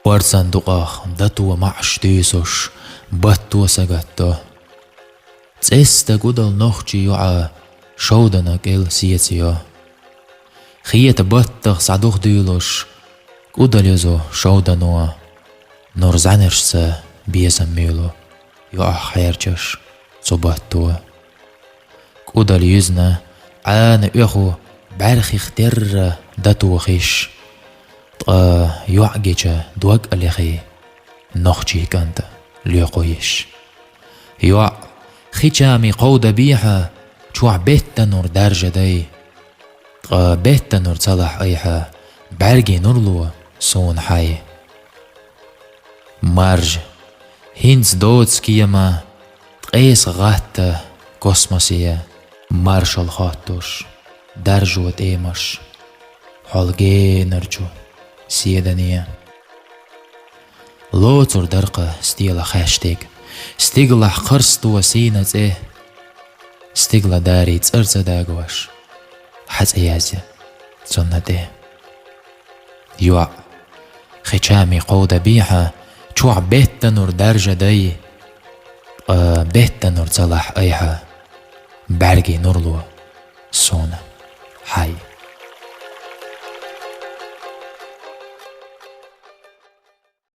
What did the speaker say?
ورصندوقه دتو معش تيسوش باتو سجتو تستا قدل نخجي يوعى شودنا كيل سيتيو خية بطخ صعدوخ ديلوش قدل يزو شودنوا نورزانرس بيسميلو يوعى خيرجش صباتو قدل يزنا عان اخو بعرخ اختر دتو خيش يوعجيجا دوق اليخي نخجي كانت ليقويش يوع خيجامي قود بيها شوع بيتا نور درجة دي بيتا نور صلاح ايها برجي نورلو سون حي مارج هينز دوتس كيما قيس غاتا كوسموسية مارشال خاتوش درجو تيمش حلقي نرجو سيدانية لوتر درقة ستيلا خاشتيك ستيغلا قرستو وسينة ايه ستيغلا داري تسرزة داغواش حز ايازي تسنة ديه يوع خيشامي قودة بيها شوع بيتا نور درجة دي بيتا نور صلاح ايها برقي نورلو سونا حي